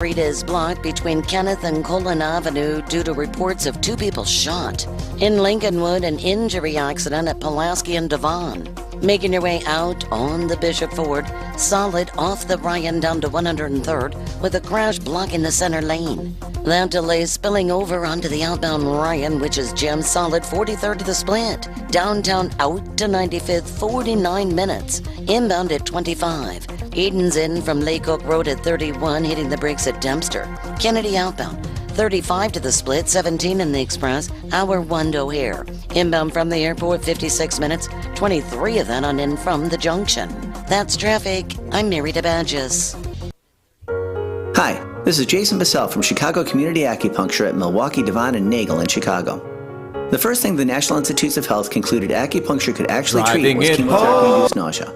Street is blocked between Kenneth and Cullen Avenue due to reports of 2 people shot. In Lincolnwood, an injury accident at Pulaski and Devon. Making your way out on the Bishop Ford, solid off the Ryan down to 103rd with a crash blocking the center lane. That delay spilling over onto the outbound Ryan, which is jammed solid 43rd to the split. Downtown out to 95th, 49 minutes. Inbound at 25. Eden's in from Lake Oak Road at 31, hitting the brakes at Dempster. Kennedy outbound. 35 to the split, 17 in the express, hour 1 to O'Hare. Inbound from the airport, 56 minutes, 23 of that on in from the junction. That's traffic. I'm Mary DeBadges. Hi, this is Jason Bissell from Chicago Community Acupuncture at Milwaukee, Devon, and Nagel in Chicago. The first thing the National Institutes of Health concluded acupuncture could actually treat was chemotherapy-induced nausea.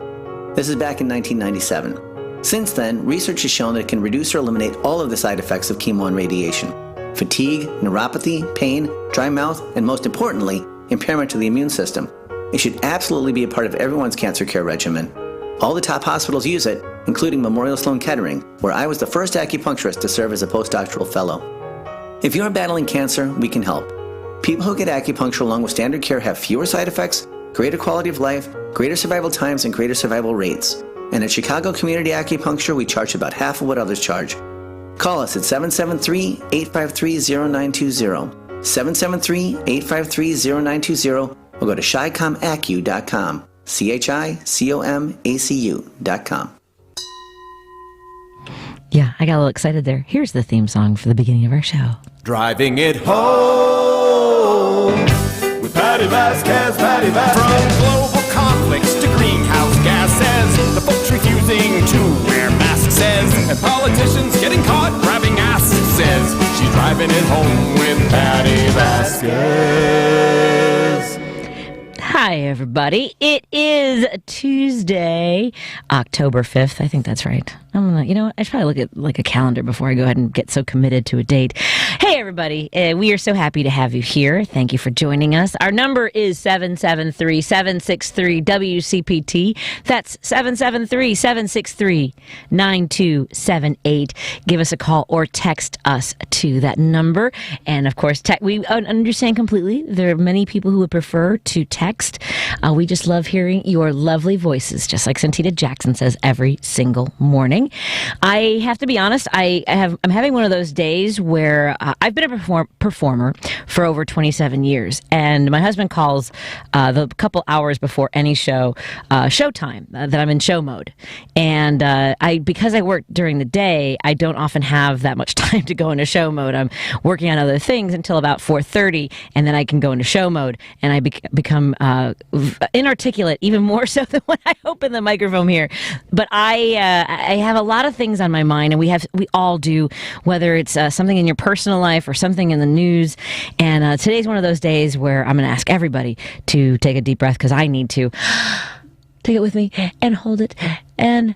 This is back in 1997. Since then, research has shown that it can reduce or eliminate all of the side effects of chemo and radiation. Fatigue, neuropathy, pain, dry mouth, and most importantly, impairment to the immune system. It should absolutely be a part of everyone's cancer care regimen. All the top hospitals use it, including Memorial Sloan Kettering, where I was the first acupuncturist to serve as a postdoctoral fellow. If you're battling cancer, we can help. People who get acupuncture along with standard care have fewer side effects, greater quality of life, greater survival times, and greater survival rates. And at Chicago Community Acupuncture, we charge about half of what others charge. Call us at 773-853-0920, 773-853-0920, or go to chicomacu.com, CHICOMACU.com. Yeah, I got a little excited there. Here's the theme song for the beginning of our show. Driving it home with Patti Vasquez, Patti Vasquez. From global conflicts to greenhouse gases, the folks refusing to wear masks says, and politicians getting caught grabbing asses says, she's driving it home with Patti Vasquez. Hi, everybody. It is Tuesday, October 5th. I think that's right. I should probably look at like a calendar before I go ahead and get so committed to a date. Hey, everybody. We are so happy to have you here. Thank you for joining us. Our number is 773-763-WCPT. That's 773-763-9278. Give us a call or text us to that number. And, of course, we understand completely. There are many people who would prefer to text. We just love hearing your lovely voices, just like Santita Jackson says every single morning. I have to be honest, I'm having one of those days where I've been a performer for over 27 years, and my husband calls the couple hours before any show showtime, that I'm in show mode. And because I work during the day, I don't often have that much time to go into show mode. I'm working on other things until about 4:30, and then I can go into show mode, and I become inarticulate, even more so than when I open the microphone here. But I have a lot of things on my mind, and we all do, whether it's something in your personal life or something in the news. And today's one of those days where I'm going to ask everybody to take a deep breath, because I need to. Take it with me and hold it and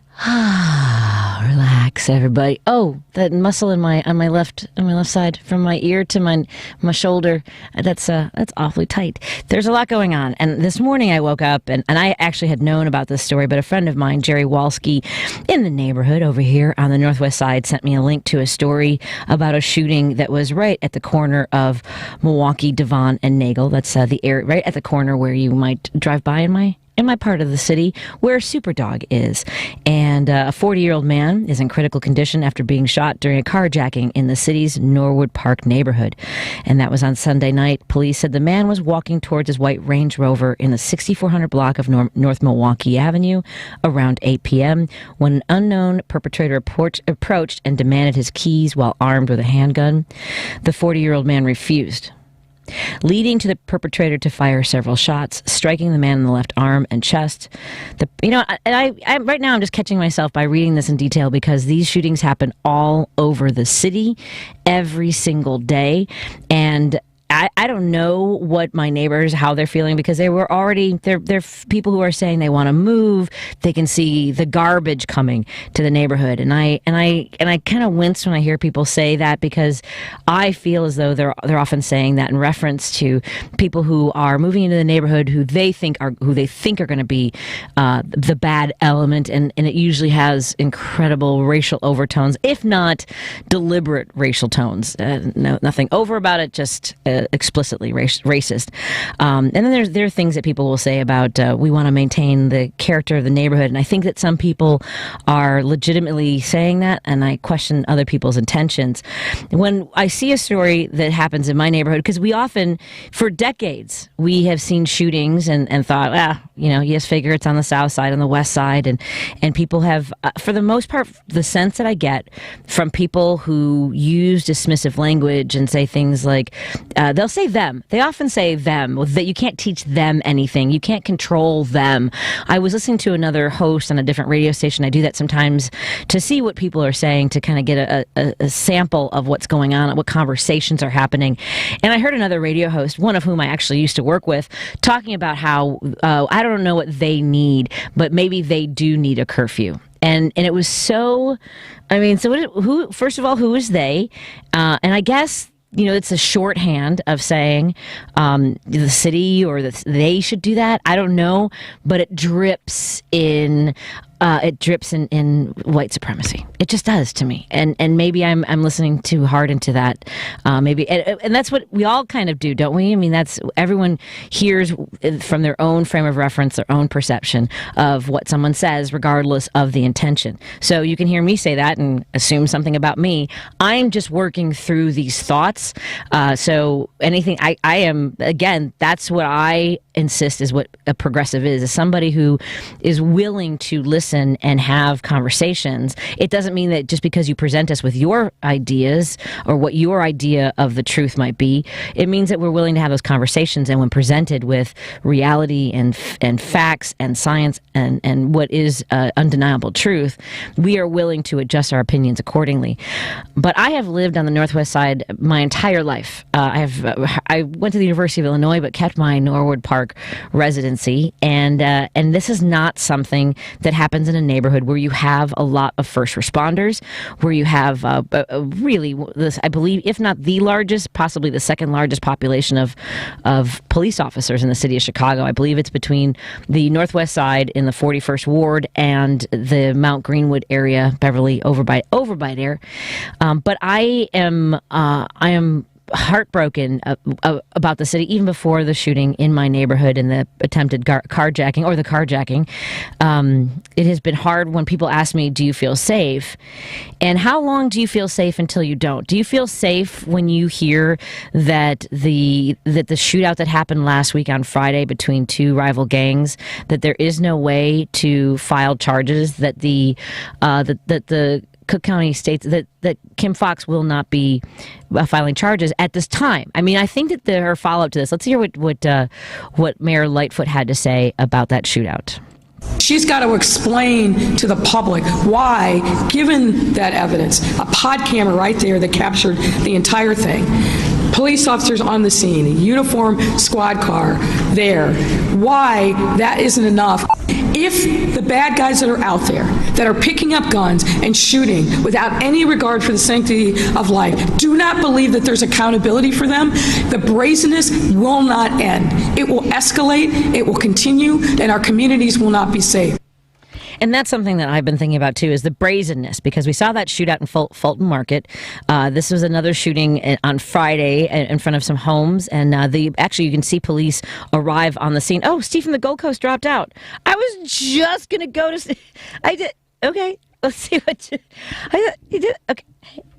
relax, everybody. Oh, that muscle on my left side, from my ear to my shoulder, that's awfully tight. There's a lot going on. And this morning I woke up and I actually had known about this story, but a friend of mine, Jerry Walsky, in the neighborhood over here on the Northwest Side, sent me a link to a story about a shooting that was right at the corner of Milwaukee, Devon, and Nagel. That's the area right at the corner where you might drive by in my part of the city where Superdog is. And a 40-year-old man is in critical condition after being shot during a carjacking in the city's Norwood Park neighborhood. And that was on Sunday night. Police said the man was walking towards his white Range Rover in the 6400 block of North Milwaukee Avenue around 8 p.m. when an unknown perpetrator approached and demanded his keys while armed with a handgun. The 40-year-old man refused, leading to the perpetrator to fire several shots, striking the man in the left arm and chest. I right now I'm just catching myself by reading this in detail, because these shootings happen all over the city every single day. And I don't know what my neighbors, how they're feeling, because they were already, they're people who are saying they want to move. They can see the garbage coming to the neighborhood. And I kind of wince when I hear people say that, because I feel as though they're often saying that in reference to people who are moving into the neighborhood who they think are going to be the bad element, and it usually has incredible racial overtones, if not deliberate racial tones. Nothing over about it, just explicitly racist. And then there are things that people will say about we want to maintain the character of the neighborhood, and I think that some people are legitimately saying that, and I question other people's intentions. When I see a story that happens in my neighborhood, because we often, for decades, we have seen shootings and thought, you just figure it's on the south side, on the west side, and people have, for the most part, the sense that I get from people who use dismissive language and say things like, they'll say them. They often say them, that you can't teach them anything. You can't control them. I was listening to another host on a different radio station. I do that sometimes to see what people are saying, to kind of get a sample of what's going on, what conversations are happening. And I heard another radio host, one of whom I actually used to work with, talking about how, I don't know what they need, but maybe they do need a curfew. And it was so, first of all, who is they? And I guess, it's a shorthand of saying the city or they should do that. I don't know, but it drips in white supremacy. It just does to me. And maybe I'm listening too hard into that. Maybe, and that's what we all kind of do, don't we? I mean, that's, everyone hears from their own frame of reference, their own perception of what someone says, regardless of the intention. So you can hear me say that and assume something about me. I'm just working through these thoughts. So anything, I am, again, that's what I insist is what a progressive is somebody who is willing to listen and have conversations. It doesn't mean that just because you present us with your ideas or what your idea of the truth might be, it means that we're willing to have those conversations, and when presented with reality and facts and science and what is undeniable truth, we are willing to adjust our opinions accordingly. But I have lived on the Northwest Side my entire life. I went to the University of Illinois, but kept my Norwood Park residency, and this is not something that happens in a neighborhood where you have a lot of first responders, where you have really this, I believe, if not the largest, possibly the second largest population of police officers in the city of Chicago. I believe it's between the Northwest Side in the 41st Ward and the Mount Greenwood area, Beverly over by there. But I am heartbroken about the city, even before the shooting in my neighborhood and the attempted carjacking. It has been hard when people ask me, do you feel safe? And how long do you feel safe until you don't? Do you feel safe when you hear that the shootout that happened last week on Friday between two rival gangs, that there is no way to file charges, that the Cook County states that Kim Foxx will not be filing charges at this time? I mean, I think that there are follow-up to this. Let's hear what Mayor Lightfoot had to say about that shootout. She's got to explain to the public why, given that evidence, a pod camera right there that captured the entire thing, police officers on the scene, a uniform squad car there, why that isn't enough. If the bad guys that are out there, that are picking up guns and shooting without any regard for the sanctity of life, do not believe that there's accountability for them, the brazenness will not end. It will escalate, it will continue, and our communities will not be safe. And that's something that I've been thinking about, too, is the brazenness, because we saw that shootout in Fulton Market. This was another shooting on Friday in front of some homes. And actually, you can see police arrive on the scene. Oh, Steve from the Gold Coast dropped out. I was just going to go to... I did. Okay, let's see what you did. Okay.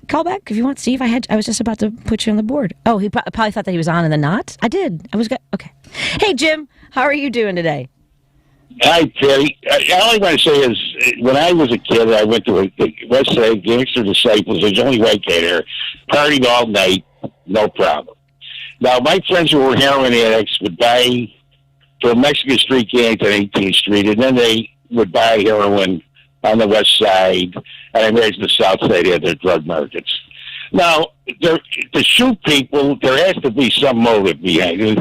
Call back if you want, Steve. I was just about to put you on the board. Oh, he probably thought that he was on and then not. I did. I was good. Okay. Hey, Jim, how are you doing today? Hi, Teddy. All I want to say is, when I was a kid, I went to the West Side Gangster Disciples. There's only white guy there. Partied all night, no problem. Now, my friends who were heroin addicts would buy from Mexican Street gangs on 18th Street, and then they would buy heroin on the West Side, and I imagine the South Side had their drug markets. Now, to shoot people, there has to be some motive behind it.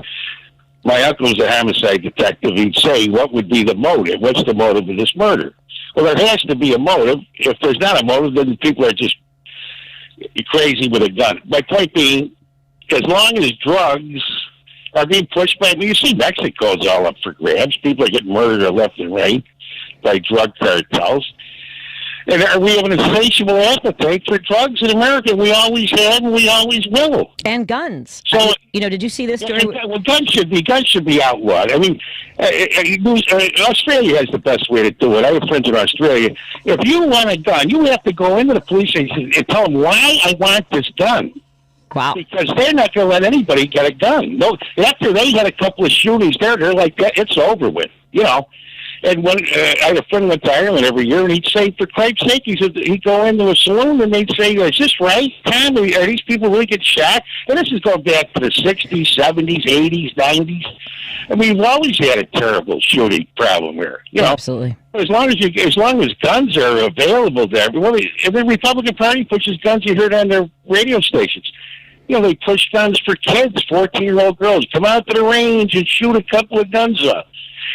My uncle's a homicide detective. He'd say, what would be the motive? What's the motive of this murder? Well, there has to be a motive. If there's not a motive, then people are just crazy with a gun. My point being, as long as drugs are being pushed by, you see Mexico's all up for grabs. People are getting murdered left and right by drug cartels. And we have an insatiable appetite for drugs in America. We always have, and we always will. And guns. So, did you see this story? Well, guns should be outlawed. I mean, Australia has the best way to do it. I have friends in Australia. If you want a gun, you have to go into the police station and tell them why I want this gun. Wow. Because they're not going to let anybody get a gun. No, after they had a couple of shootings there, they're like, it's over with, And when I had a friend who went to Ireland every year, and he'd say, for Christ's sake, he'd go into a saloon, and they'd say, is this right, Tom? Are these people really get shot? And this is going back to the 60s, 70s, 80s, 90s. I mean, we've always had a terrible shooting problem here. Absolutely. As long as guns are available to everyone, and the Republican Party pushes guns, you heard on their radio stations. They push guns for kids, 14-year-old girls. Come out to the range and shoot a couple of guns up.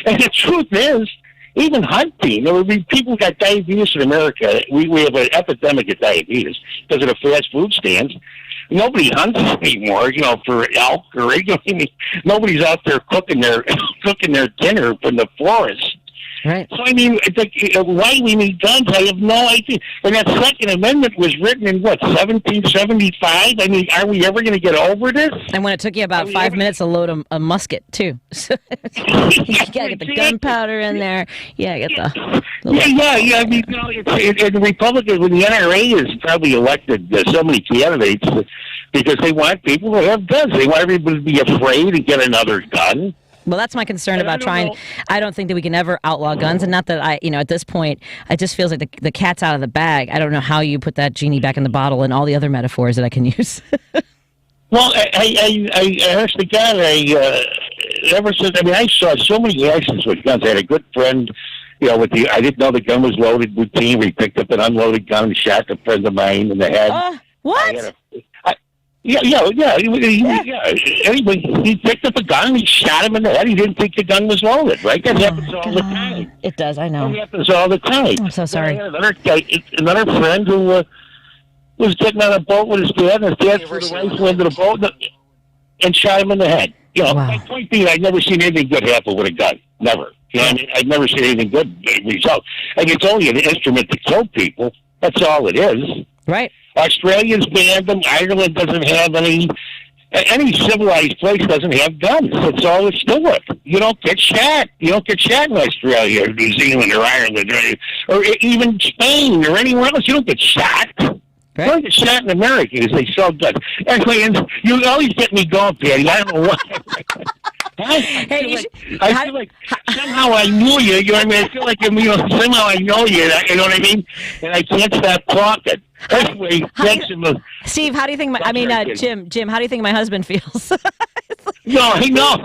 And the truth is, even hunting, people got diabetes in America. We have an epidemic of diabetes because of the fast food stands. Nobody hunts anymore, for elk or nobody's out there cooking their dinner from the forest. Right. So, I mean, why we need guns, I have no idea. And that Second Amendment was written in, 1775? I mean, are we ever going to get over this? And when it took you about 5 minutes to load a musket, too. You got to get the gunpowder in there. Yeah, get the... I mean, the Republicans, when the NRA is probably elected so many candidates because they want people to have guns. They want everybody to be afraid to get another gun. Well, that's my concern about trying. I don't think that we can ever outlaw guns, and not that at this point, it just feels like the cat's out of the bag. I don't know how you put that genie back in the bottle and all the other metaphors that I can use. Well, I honestly, God, ever since, I saw so many accidents with guns. I had a good friend, I didn't know the gun was loaded routine, where he picked up an unloaded gun and shot a friend of mine in the head. What? Yeah. He picked up a gun and he shot him in the head. He didn't think the gun was loaded, right? That happens all the time. It does, I know. It happens all the time. I'm so sorry. Another friend who was getting on a boat with his dad, and his dad threw the rifle into the boat and shot him in the head. Wow. My point being, I've never seen anything good happen with a gun. Never. I've never seen anything good result. It's only an instrument to kill people. That's all it is. Right. Australians banned them. Ireland doesn't have any. Any civilized place doesn't have guns. That's all it's doing. You don't get shot. You don't get shot in Australia or New Zealand or Ireland or even Spain or anywhere else. You don't get shot. Right. You don't get shot in America because they sell guns. Anyway, and you always get me going, Patty. I don't know why. I feel like somehow I knew you. You know what I mean? I feel like somehow I know you. You know what I mean? And I can't stop talking. Anyway, Steve, how do you think Jim, how do you think my husband feels? No, I know.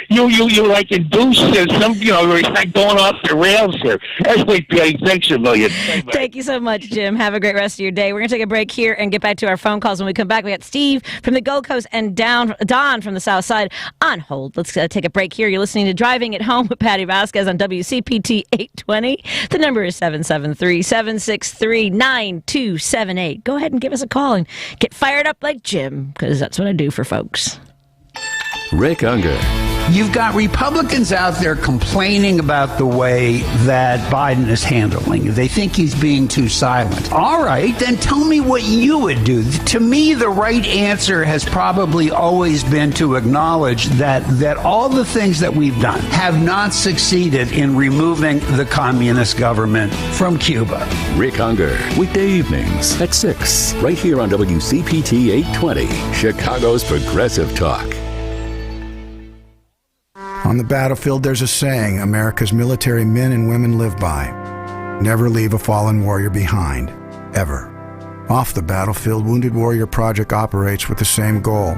You like induce some, we're like going off the rails here. Anyway, Patty, thanks a million. Thank you so much, Jim. Have a great rest of your day. We're going to take a break here and get back to our phone calls. When we come back, we got Steve from the Gold Coast and Don from the South Side on hold. Let's take a break here. You're listening to Driving at Home with Patti Vasquez on WCPT 820. The number is 773-763-9278. Go ahead and give us a call and get fired up like Jim, because that's what I do for folks. Rick Unger. You've got Republicans out there complaining about the way that Biden is handling it. They think he's being too silent. All right, then tell me what you would do. To me, the right answer has probably always been to acknowledge that all the things that we've done have not succeeded in removing the communist government from Cuba. Rick Unger, weekday evenings at 6, right here on WCPT 820, Chicago's Progressive Talk. On the battlefield, there's a saying America's military men and women live by. Never leave a fallen warrior behind, ever. Off the battlefield, Wounded Warrior Project operates with the same goal.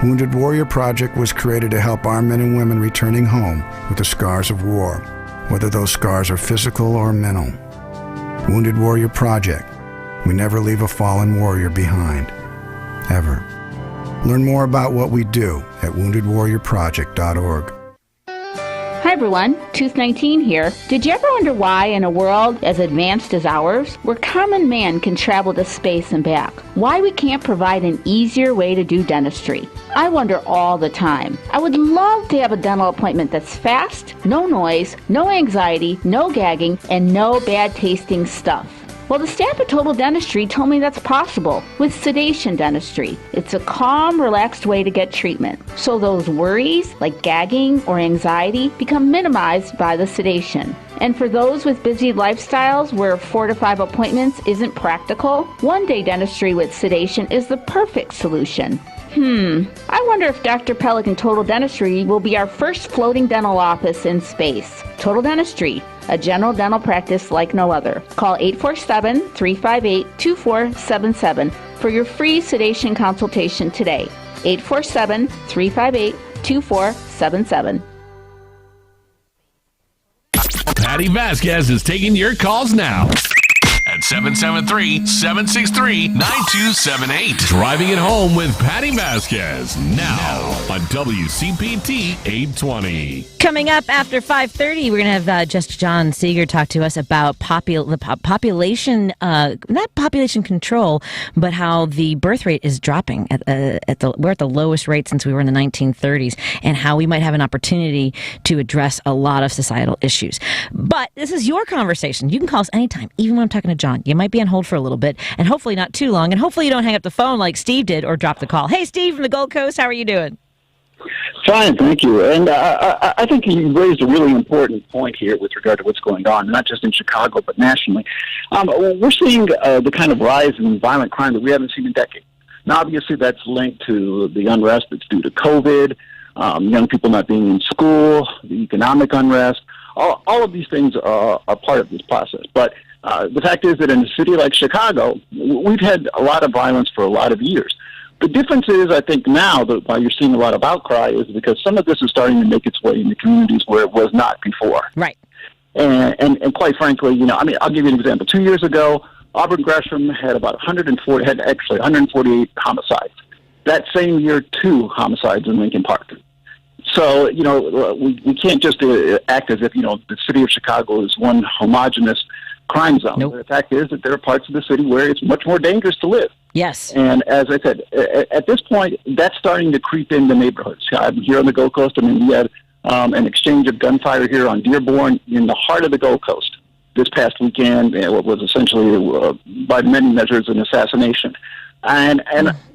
Wounded Warrior Project was created to help our men and women returning home with the scars of war, whether those scars are physical or mental. Wounded Warrior Project. We never leave a fallen warrior behind, ever. Learn more about what we do at woundedwarriorproject.org. Hi everyone, Tooth 19 here. Did you ever wonder why in a world as advanced as ours, where common man can travel to space and back, why we can't provide an easier way to do dentistry? I wonder all the time. I would love to have a dental appointment that's fast, no noise, no anxiety, no gagging, and no bad tasting stuff. Well, the staff at Total Dentistry told me that's possible with sedation dentistry. It's a calm, relaxed way to get treatment. So those worries, like gagging or anxiety, become minimized by the sedation. And for those with busy lifestyles where 4 to 5 appointments isn't practical, one-day dentistry with sedation is the perfect solution. I wonder if Dr. Pelican Total Dentistry will be our first floating dental office in space. Total Dentistry, a general dental practice like no other. Call 847-358-2477 for your free sedation consultation today. 847-358-2477. Patti Vasquez is taking your calls now at 773-763-9278. Driving it home with Patti Vasquez now on WCPT 820. Coming up after 5:30, we're going to have Just John Seager talk to us about population, not population control, but how the birth rate is dropping. We're at the lowest rate since we were in the 1930s, and how we might have an opportunity to address a lot of societal issues. But this is your conversation. You can call us anytime, even when I'm talking to John. You might be on hold for a little bit, and hopefully not too long, and hopefully you don't hang up the phone like Steve did or drop the call. Hey, Steve from the Gold Coast, how are you doing? Fine, thank you. And I think you raised a really important point here with regard to what's going on, not just in Chicago, but nationally. We're seeing the kind of rise in violent crime that we haven't seen in decades. Now, obviously, that's linked to the unrest that's due to COVID, young people not being in school, the economic unrest. All of these things are part of this process. But the fact is that in a city like Chicago, we've had a lot of violence for a lot of years. The difference is, I think now, that why you're seeing a lot of outcry is because some of this is starting to make its way into communities where it was not before. Right. And quite frankly, I'll give you an example. 2 years ago, Auburn Gresham had about 148 homicides. That same year, 2 homicides in Lincoln Park. So, we can't just act as if, the city of Chicago is one homogenous crime zone. Nope. The fact is that there are parts of the city where it's much more dangerous to live. Yes. And as I said, at this point, that's starting to creep into neighborhoods. I'm here on the Gold Coast. We had an exchange of gunfire here on Dearborn in the heart of the Gold Coast this past weekend. What was essentially, by many measures, an assassination. And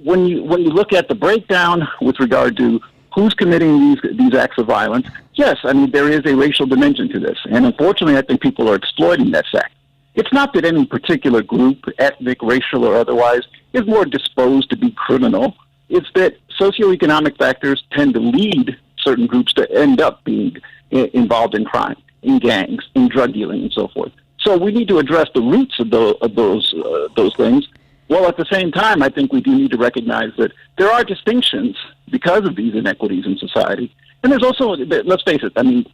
when you look at the breakdown with regard to who's committing these acts of violence, yes, there is a racial dimension to this. And unfortunately, I think people are exploiting that fact. It's not that any particular group, ethnic, racial, or otherwise, is more disposed to be criminal. It's that socioeconomic factors tend to lead certain groups to end up being involved in crime, in gangs, in drug dealing, and so forth. So we need to address the roots of those things. Well, at the same time, I think we do need to recognize that there are distinctions because of these inequities in society. And there's also, let's face it, I'm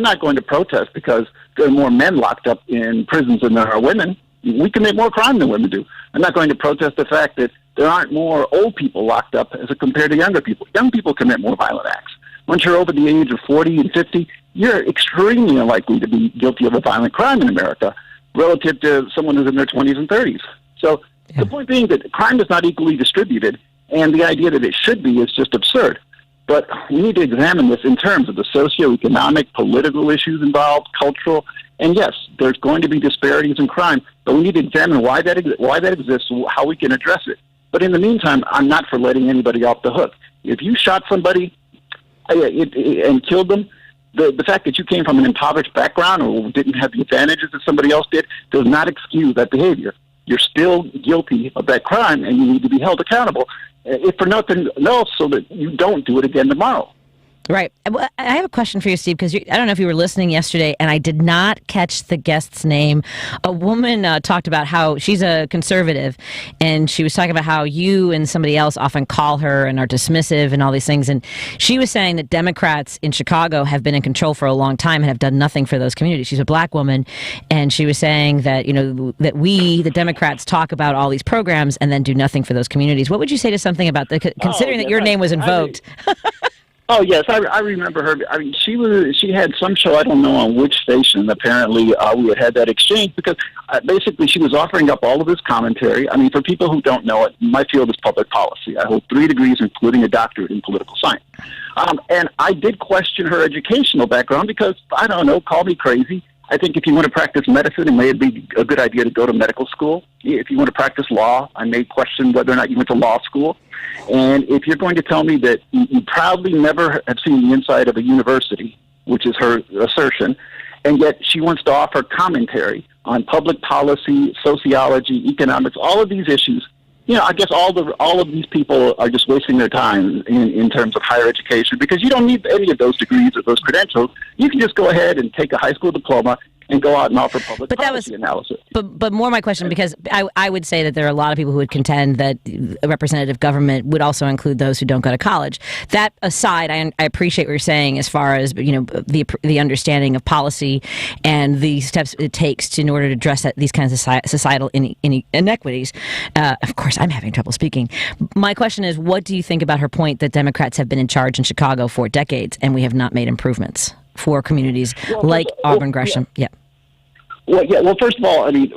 not going to protest because there are more men locked up in prisons than there are women. We commit more crime than women do. I'm not going to protest the fact that there aren't more old people locked up as compared to younger people. Young people commit more violent acts. Once you're over the age of 40 and 50, you're extremely unlikely to be guilty of a violent crime in America relative to someone who's in their 20s and 30s. So the point being that crime is not equally distributed, and the idea that it should be is just absurd. But we need to examine this in terms of the socioeconomic, political issues involved, cultural, and yes, there's going to be disparities in crime, but we need to examine why that exists, how we can address it. But in the meantime, I'm not for letting anybody off the hook. If you shot somebody and killed them, the fact that you came from an impoverished background or didn't have the advantages that somebody else did does not excuse that behavior. You're still guilty of that crime, and you need to be held accountable, if for nothing else, so that you don't do it again tomorrow. Right. Well, I have a question for you, Steve, because I don't know if you were listening yesterday, and I did not catch the guest's name. A woman talked about how she's a conservative, and she was talking about how you and somebody else often call her and are dismissive and all these things. And she was saying that Democrats in Chicago have been in control for a long time and have done nothing for those communities. She's a black woman, and she was saying that, that we, the Democrats, talk about all these programs and then do nothing for those communities. What would you say to something about that, considering that your name was invoked? Oh yes, I remember her. I mean, she had some show, I don't know on which station. Apparently, we had that exchange because basically she was offering up all of this commentary. I mean, for people who don't know it, my field is public policy. I hold 3 degrees, including a doctorate in political science. And I did question her educational background because, I don't know, call me crazy. I think if you want to practice medicine, it may be a good idea to go to medical school. If you want to practice law, I may question whether or not you went to law school. And if you're going to tell me that you probably never have seen the inside of a university, which is her assertion, and yet she wants to offer commentary on public policy, sociology, economics, all of these issues, I guess all of these people are just wasting their time in terms of higher education because you don't need any of those degrees or those credentials. You can just go ahead and take a high school diploma and go out and offer public policy analysis. But more my question, because I would say that there are a lot of people who would contend that representative government would also include those who don't go to college. That aside, I appreciate what you're saying as far as the understanding of policy and the steps it takes in order to address these kinds of societal inequities. Of course, I'm having trouble speaking. My question is, what do you think about her point that Democrats have been in charge in Chicago for decades and we have not made improvements for communities like Auburn, Gresham? Yeah. Well, first of all, I mean,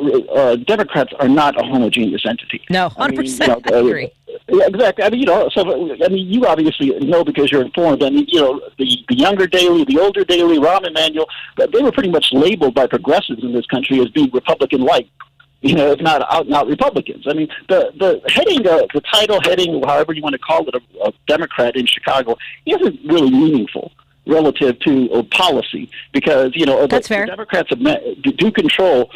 Democrats are not a homogeneous entity. No, 100% I agree. Yeah, exactly. I mean, you obviously know because you're informed. I mean, the younger Daley, the older Daley, Rahm Emanuel, they were pretty much labeled by progressives in this country as being Republican-like. If not out-and-out Republicans. I mean, the heading, the title heading, however you want to call it, a Democrat in Chicago, isn't really meaningful relative to policy because, That's fair. The Democrats do control,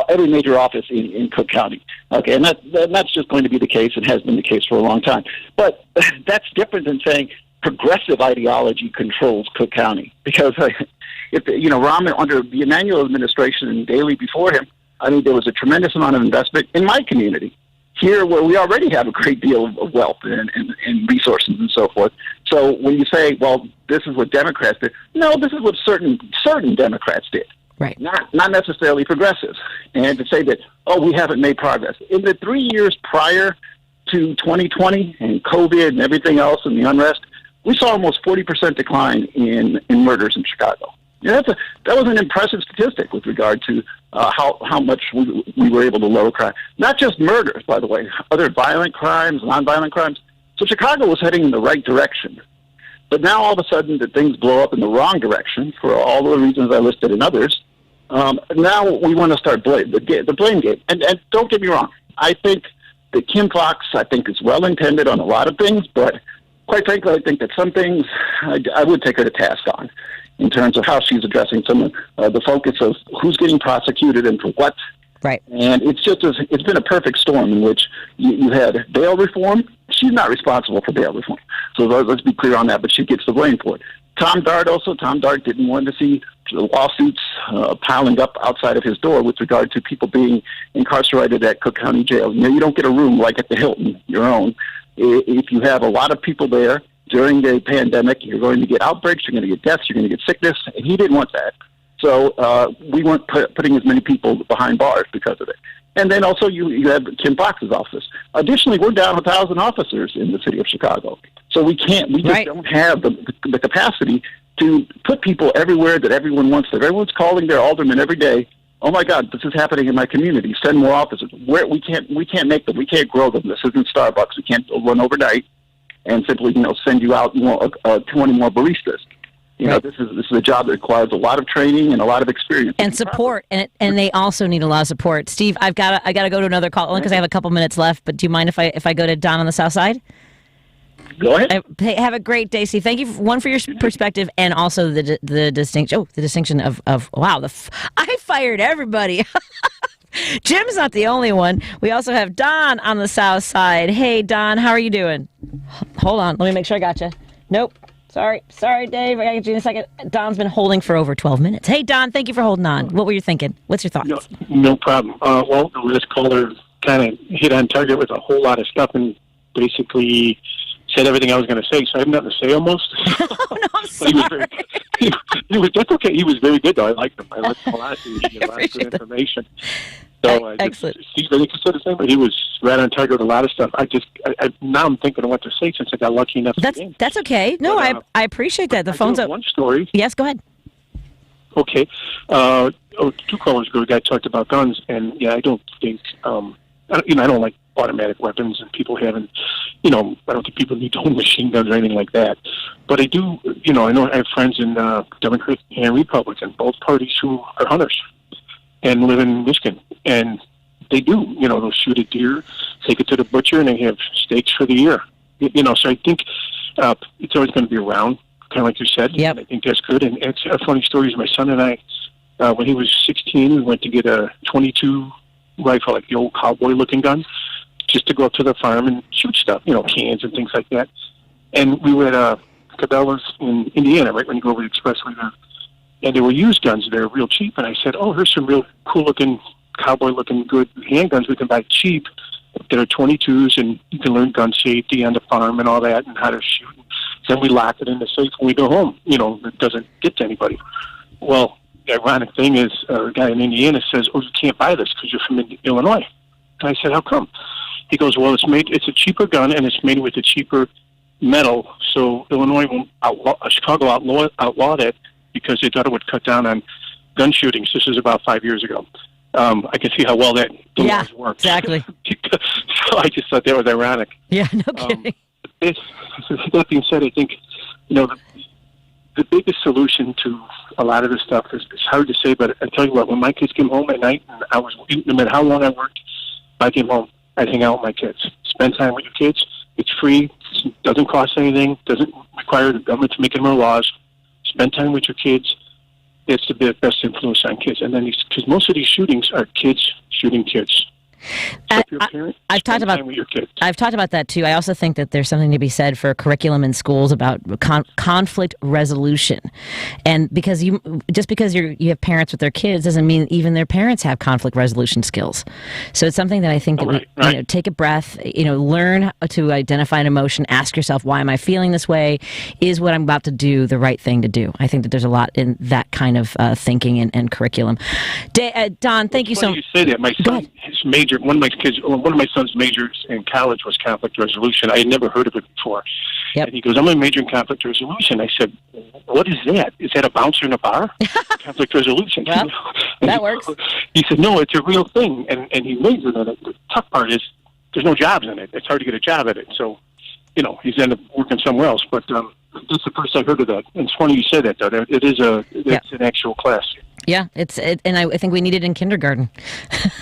every major office in Cook County. Okay, and that's just going to be the case and has been the case for a long time. But that's different than saying progressive ideology controls Cook County because, if Rahm under the Emanuel administration and Daley before him, I mean, there was a tremendous amount of investment in my community here where we already have a great deal of wealth and resources and so forth. So when you say, well, this is what Democrats did, no, this is what certain Democrats did. Right. Not necessarily progressives. And to say that, we haven't made progress. In the 3 years prior to 2020 and COVID and everything else and the unrest, we saw almost 40% decline in murders in Chicago. That was an impressive statistic with regard to how much we were able to lower crime. Not just murders, by the way, other violent crimes, nonviolent crimes. So Chicago was heading in the right direction. But now all of a sudden that things blow up in the wrong direction for all the reasons I listed and others. Now we want to start the blame game. And don't get me wrong, I think that Kim Foxx, is well-intended on a lot of things, but quite frankly, I think that some things I would take her to task on in terms of how she's addressing some of the focus of who's getting prosecuted and for what. Right. And it's been a perfect storm in which you had bail reform. She's not responsible for bail reform. So let's be clear on that, but she gets the blame for it. Tom Dart didn't want to see lawsuits piling up outside of his door with regard to people being incarcerated at Cook County Jail. You don't get a room like at the Hilton, your own. If you have a lot of people there during the pandemic, you're going to get outbreaks, you're going to get deaths, you're going to get sickness, and he didn't want that. So we weren't putting as many people behind bars because of it. And then also you have Kim Foxx's office. Additionally, we're down 1,000 officers in the city of Chicago. So we just don't have the capacity to put people everywhere that everyone wants them. Everyone's calling their alderman every day. Oh my God, this is happening in my community. Send more officers. We can't make them. We can't grow them. This isn't Starbucks. We can't run overnight and simply send you out 20 more baristas. This is a job that requires a lot of training and a lot of experience and support, and they also need a lot of support. Steve, I gotta go to another call only because I have a couple minutes left. But do you mind if I go to Don on the South Side? Go ahead. Have a great day, Steve. Thank you for your perspective and also the distinction. Oh, the distinction of wow. I fired everybody. Jim's not the only one. We also have Don on the South Side. Hey, Don, how are you doing? Hold on. Let me make sure I got you. Nope. Sorry, Dave. I got you in a second. Don's been holding for over 12 minutes. Hey, Don, thank you for holding on. What were you thinking? What's your thoughts? No problem. Well, this caller kind of hit on target with a whole lot of stuff and basically said everything I was going to say, so I have nothing to say almost. Oh, no, I'm sorry. That's okay. He was very good, though. I liked him. I liked him a lot. He gave a lot of good information. So, excellent. Steve, I think you said the same, but he was right on target with a lot of stuff. Now I'm thinking of what to say since I got lucky enough to That's okay. No, but, I appreciate that. The phone's up. One story. Yes, go ahead. Okay. 2 callers ago, a guy talked about guns, and I don't think, I don't like automatic weapons and people having, I don't think people need to own machine guns or anything like that. But I do, I know I have friends in Democrat and Republican, both parties who are hunters and live in Michigan. And they do, they'll shoot a deer, take it to the butcher, and they have steaks for the year. So I think it's always going to be around, kind of like you said. Yep. I think that's good. And it's a funny story is my son and I, when he was 16, we went to get a .22 rifle, like the old cowboy-looking gun, just to go up to the farm and shoot stuff, cans and things like that. And we were at Cabela's in Indiana, right when you go over the expressway there. And they were used guns. They're real cheap. And I said, here's some real cool-looking, cowboy-looking good handguns we can buy cheap that are 22s, and you can learn gun safety on the farm and all that and how to shoot. Then we lock it in the safe when we go home. It doesn't get to anybody. Well, the ironic thing is a guy in Indiana says, you can't buy this because you're from Illinois. And I said, how come? He goes, well, it's a cheaper gun, and it's made with a cheaper metal, so Illinois won't Chicago outlawed it because they thought it would cut down on gun shootings. This is about 5 years ago. I can see how well that laws work. Exactly. So I just thought that was ironic. Yeah, no kidding. That being said, I think, the biggest solution to a lot of this stuff is it's hard to say, but I tell you what, when my kids came home at night, and no matter how long I worked, I came home, I'd hang out with my kids. Spend time with your kids. It's free. It doesn't cost anything. Doesn't require the government to make any more laws. Spend time with your kids. It's the best influence on kids. And then because most of these shootings are kids shooting kids. So if you're a parent, I've talked about with your kids. I've talked about that too. I also think that there's something to be said for curriculum in schools about conflict resolution, and because you have parents with their kids doesn't mean even their parents have conflict resolution skills. So it's something that I think that we take a breath, learn to identify an emotion, ask yourself, why am I feeling this way? Is what I'm about to do the right thing to do? I think that there's a lot in that kind of thinking and curriculum. Don, thank you so much. You say that. My son, his major. One of my son's majors in college was conflict resolution. I had never heard of it before. Yep. And he goes, I'm a major in conflict resolution. I said, what is that? Is that a bouncer in a bar? Conflict resolution. Well, that works. He said, no, it's a real thing. And he majored in it. The tough part is there's no jobs in it. It's hard to get a job at it. So, he's ended up working somewhere else. But that's the first I heard of that. And it's funny you said that, though. It's an actual class. Yeah, and I think we need it in kindergarten.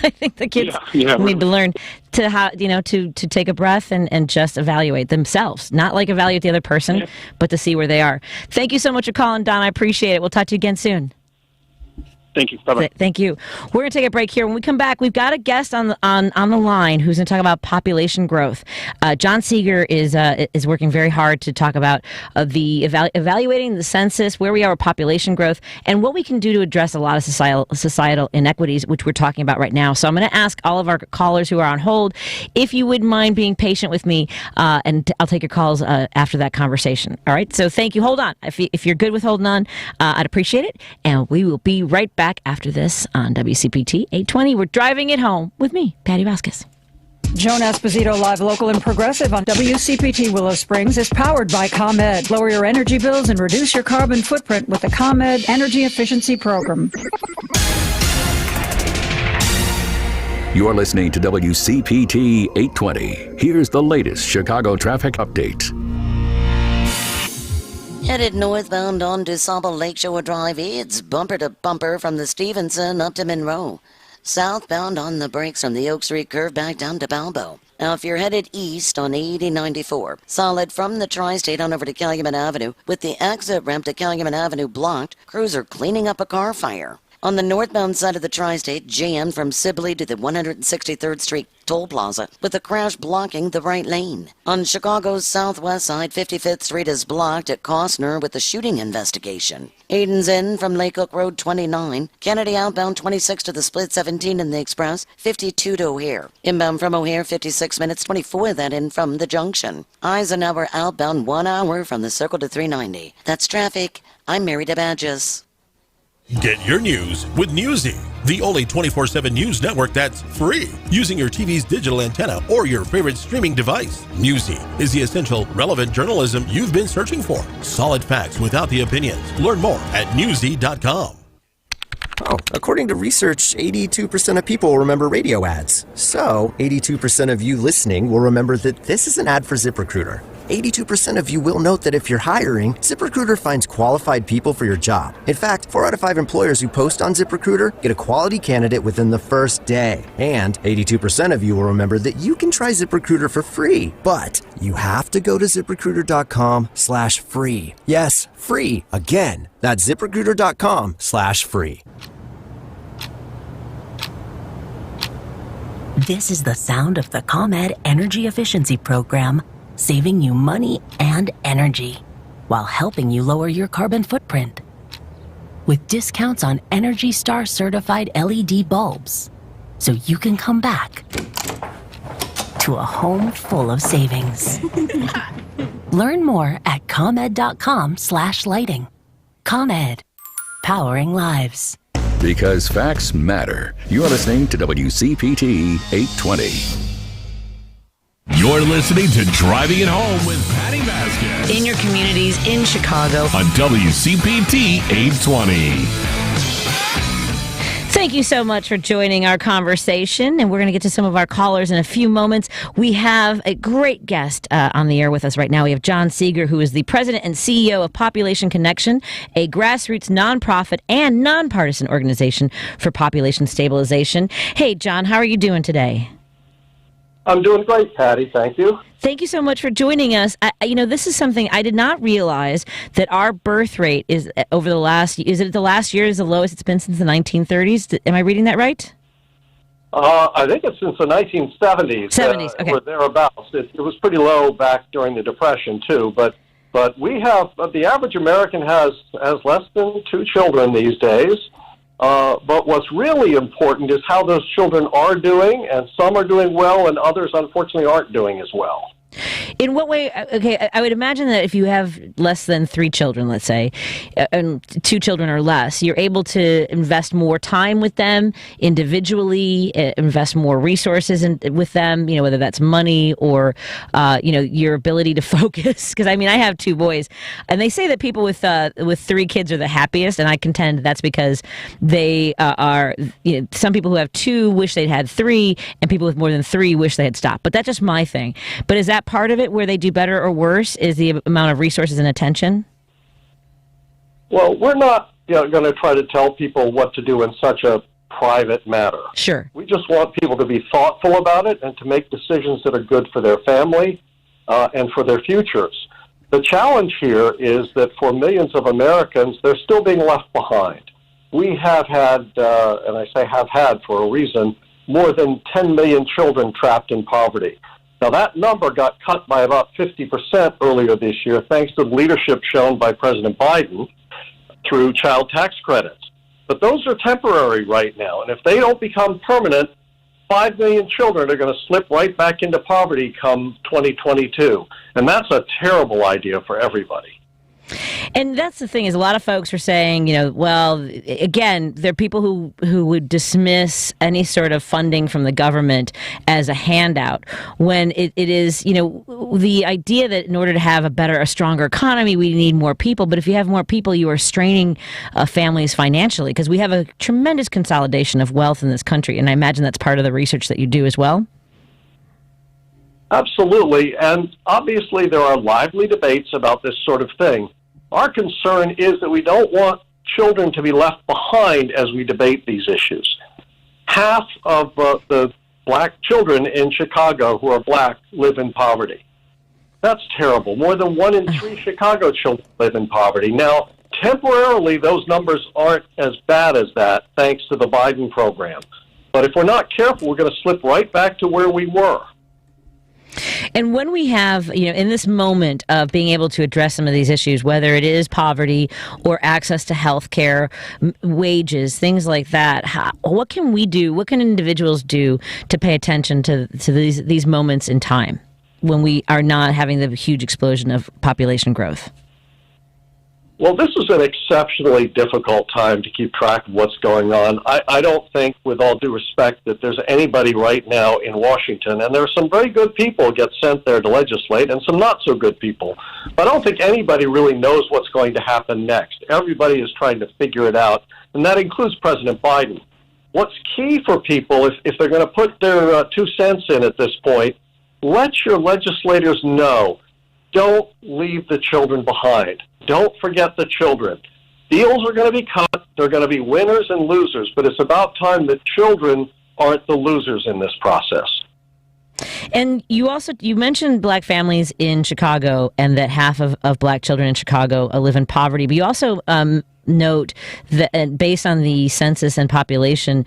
I think the kids need to learn to how to take a breath and just evaluate themselves, not like evaluate the other person, but to see where they are. Thank you so much for calling, Don. I appreciate it. We'll talk to you again soon. Thank you. Bye-bye. Thank you. We're going to take a break here. When we come back, we've got a guest on the line who's going to talk about population growth. John Seager is working very hard to talk about evaluating the census, where we are with population growth, and what we can do to address a lot of societal inequities, which we're talking about right now. So I'm going to ask all of our callers who are on hold if you would mind being patient with me, and I'll take your calls after that conversation. All right? So thank you. Hold on. If you're good with holding on, I'd appreciate it, and we will be right back after this on WCPT 820. We're driving it home with me, Patti Vasquez. Joan Esposito, live, local, and progressive on WCPT Willow Springs is powered by ComEd. Lower your energy bills and reduce your carbon footprint with the ComEd Energy Efficiency Program. You're listening to WCPT 820. Here's the latest Chicago traffic update. Headed northbound on Dusable Lakeshore Drive, it's bumper to bumper from the Stevenson up to Monroe. Southbound on the brakes from the Oak Street curve back down to Balbo. Now, if you're headed east on 8094, solid from the Tri-State on over to Calumet Avenue, with the exit ramp to Calumet Avenue blocked, crews are cleaning up a car fire. On the northbound side of the tri-state, jammed from Sibley to the 163rd Street toll plaza, with a crash blocking the right lane. On Chicago's southwest side, 55th Street is blocked at Costner with a shooting investigation. Aiden's in from Lake Hook Road 29, Kennedy outbound 26 to the split 17 in the Express, 52 to O'Hare. Inbound from O'Hare, 56 minutes, 24 that in from the junction. Eisenhower outbound 1 hour from the Circle to 390. That's traffic. I'm Mary DeBadges. Get your news with Newsy, the only 24/7 news network that's free, using your TV's digital antenna or your favorite streaming device. Newsy is the essential, relevant journalism you've been searching for. Solid facts without the opinions. Learn more at newsy.com. Oh, according to research, 82% of people remember radio ads. So, 82% of you listening will remember that this is an ad for ZipRecruiter. 82% of you will note that if you're hiring, ZipRecruiter finds qualified people for your job. In fact, 4 out of 5 employers who post on ZipRecruiter get a quality candidate within the first day. And 82% of you will remember that you can try ZipRecruiter for free, but you have to go to ZipRecruiter.com/free. Yes, free. Again, that's ZipRecruiter.com/free. This is the sound of the ComEd Energy Efficiency Program, saving you money and energy while helping you lower your carbon footprint. With discounts on Energy Star certified LED bulbs, so you can come back to a home full of savings. Learn more at ComEd.com/lighting. ComEd, powering lives. Because facts matter. You're listening to WCPT 820. You're listening to Driving It Home with Patti Vasquez. In your communities in Chicago. On WCPT 820. Thank you so much for joining our conversation, and we're going to get to some of our callers in a few moments. We have a great guest on the air with us right now. We have John Seager, who is the president and CEO of Population Connection, a grassroots nonprofit and nonpartisan organization for population stabilization. Hey, John, how are you doing today? I'm doing great, Patty. Thank you. Thank you so much for joining us. This is something I did not realize, that our birth rate is over the last, is it the last year is the lowest it's been since the 1930s? Am I reading that right? I think it's since the 1970s. 70s, okay. Or thereabouts. It was pretty low back during the Depression, too. But we have, the average American has less than 2 children these days. But what's really important is how those children are doing, and some are doing well, and others, unfortunately, aren't doing as well. In what way? Okay, I would imagine that if you have less than 3 children, let's say, and 2 children or less, you're able to invest more time with them individually, invest more resources with them, whether that's money or, your ability to focus. Because, I have 2 boys, and they say that people with 3 kids are the happiest, and I contend that's because they are, some people who have 2 wish they'd had 3, and people with more than 3 wish they had stopped. But that's just my thing. But is that part of it where they do better or worse, is the amount of resources and attention? Well, we're not going to try to tell people what to do in such a private matter. Sure. We just want people to be thoughtful about it and to make decisions that are good for their family and for their futures. The challenge here is that for millions of Americans, they're still being left behind. We have had, and I say have had for a reason, more than 10 million children trapped in poverty. Now, that number got cut by about 50% earlier this year, thanks to the leadership shown by President Biden through child tax credits. But those are temporary right now, and if they don't become permanent, 5 million children are going to slip right back into poverty come 2022. And that's a terrible idea for everybody. And that's the thing, is a lot of folks are saying, well, again, there are people who would dismiss any sort of funding from the government as a handout, when it is, the idea that in order to have a stronger economy, we need more people. But if you have more people, you are straining families financially, because we have a tremendous consolidation of wealth in this country. And I imagine that's part of the research that you do as well. Absolutely. And obviously there are lively debates about this sort of thing. Our concern is that we don't want children to be left behind as we debate these issues. Half of the black children in Chicago who are black live in poverty. That's terrible. More than 1 in 3 Chicago children live in poverty. Now, Temporarily, those numbers aren't as bad as that, thanks to the Biden program. But if we're not careful, we're going to slip right back to where we were. And when we have, in this moment of being able to address some of these issues, whether it is poverty or access to health care, wages, things like that, what can we do? What can individuals do to pay attention to these moments in time when we are not having the huge explosion of population growth? Well, this is an exceptionally difficult time to keep track of what's going on. I don't think, with all due respect, that there's anybody right now in Washington, and there are some very good people get sent there to legislate and some not so good people. But I don't think anybody really knows what's going to happen next. Everybody is trying to figure it out, and that includes President Biden. What's key for people, if they're going to put their 2 cents in at this point, let your legislators know, don't leave the children behind. Don't forget the children. Deals are going to be cut. There are going to be winners and losers, but it's about time that children aren't the losers in this process. And you mentioned black families in Chicago and that half of black children in Chicago live in poverty, but you also note that based on the census and population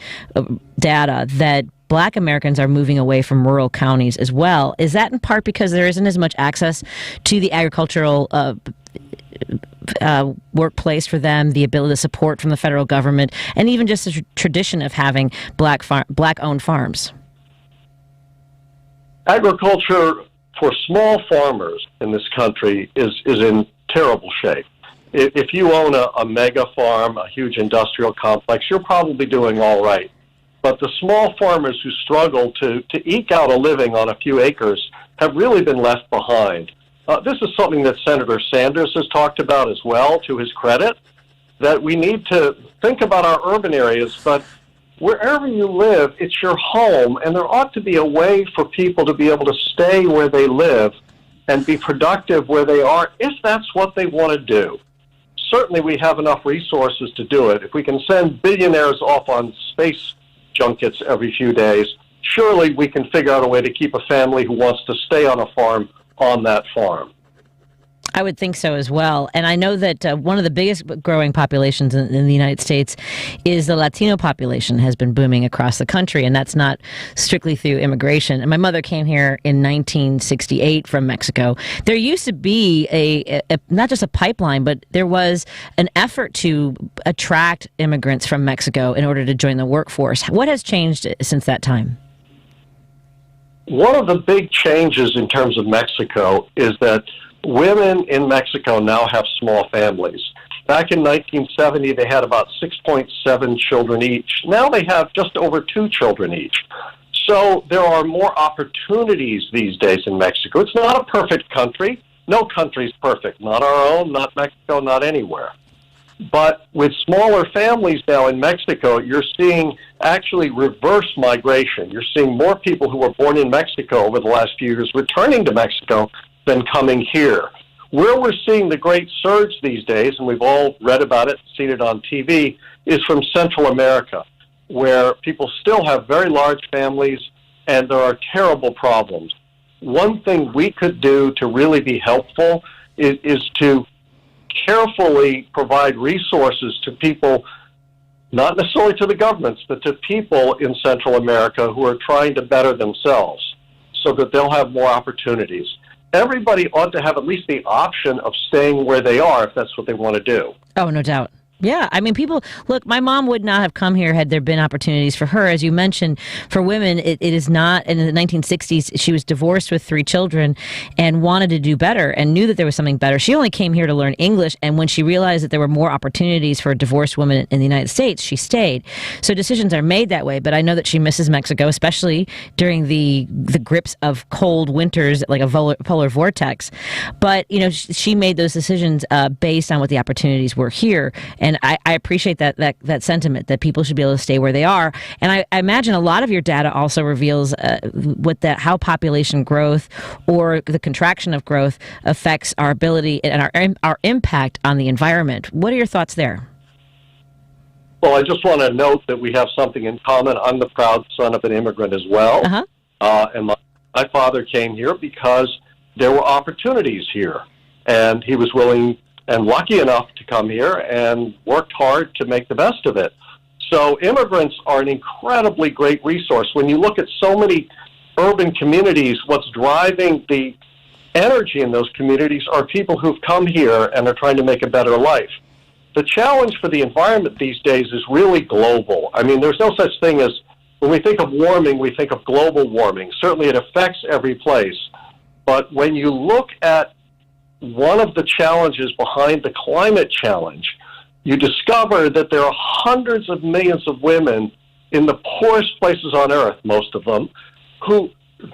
data that Black Americans are moving away from rural counties as well. Is that in part because there isn't as much access to the agricultural workplace for them, the ability to support from the federal government, and even just the tradition of having black-owned farms? Agriculture for small farmers in this country is in terrible shape. If you own a mega farm, a huge industrial complex, you're probably doing all right. But the small farmers who struggle to eke out a living on a few acres have really been left behind. This is something that Senator Sanders has talked about as well, to his credit, that we need to think about our urban areas, but wherever you live, it's your home, and there ought to be a way for people to be able to stay where they live and be productive where they are, if that's what they want to do. Certainly we have enough resources to do it. If we can send billionaires off on space junkets every few days, surely we can figure out a way to keep a family who wants to stay on a farm on that farm. I would think so as well. And I know that one of the biggest growing populations in the United States is the Latino population has been booming across the country, and that's not strictly through immigration. And my mother came here in 1968 from Mexico. There used to be a not just a pipeline, but there was an effort to attract immigrants from Mexico in order to join the workforce. What has changed since that time? One of the big changes in terms of Mexico is that women in Mexico now have small families. Back in 1970, they had about 6.7 children each. Now they have just over 2 children each. So there are more opportunities these days in Mexico. It's not a perfect country. No country's perfect. Not our own, not Mexico, not anywhere. But with smaller families now in Mexico, you're seeing actually reverse migration. You're seeing more people who were born in Mexico over the last few years returning to Mexico than coming here. Where we're seeing the great surge these days, and we've all read about it, seen it on TV, is from Central America, where people still have very large families and there are terrible problems. One thing we could do to really be helpful is to carefully provide resources to people, not necessarily to the governments, but to people in Central America who are trying to better themselves so that they'll have more opportunities. Everybody ought to have at least the option of staying where they are if that's what they want to do. Oh, no doubt. Yeah, I mean, people, look, my mom would not have come here had there been opportunities for her. As you mentioned, for women, it is not, in the 1960s, she was divorced with 3 children and wanted to do better and knew that there was something better. She only came here to learn English, and when she realized that there were more opportunities for a divorced woman in the United States, she stayed. So decisions are made that way, but I know that she misses Mexico, especially during the grips of cold winters, like a polar vortex. But, you know, she made those decisions based on what the opportunities were here. And I appreciate that sentiment that people should be able to stay where they are. And I imagine a lot of your data also reveals how population growth or the contraction of growth affects our ability and our impact on the environment. What are your thoughts there? Well, I just want to note that we have something in common. I'm the proud son of an immigrant as well. And my father came here because there were opportunities here. And he was willing and lucky enough to come here and worked hard to make the best of it. So immigrants are an incredibly great resource. When you look at so many urban communities, what's driving the energy in those communities are people who've come here and are trying to make a better life. The challenge for the environment these days is really global. I mean, there's no such thing as, when we think of warming, we think of global warming. Certainly it affects every place. But when you look at one of the challenges behind the climate challenge, you discover that there are hundreds of millions of women in the poorest places on earth, most of them, who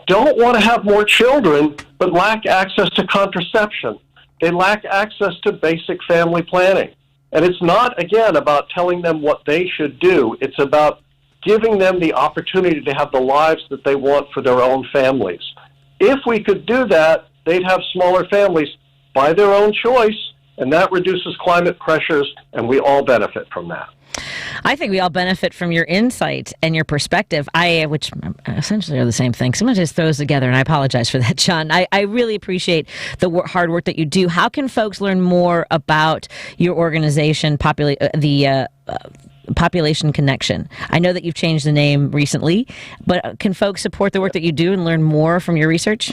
don't want to have more children but lack access to contraception. They lack access to basic family planning. And it's not, again, about telling them what they should do. It's about giving them the opportunity to have the lives that they want for their own families. If we could do that, they'd have smaller families by their own choice, and that reduces climate pressures, and we all benefit from that. I think we all benefit from your insight and your perspective, which essentially are the same thing. Sometimes just throws together, and I apologize for that, John. I really appreciate the hard work that you do. How can folks learn more about your organization, Population Connection? I know that you've changed the name recently, but can folks support the work that you do and learn more from your research?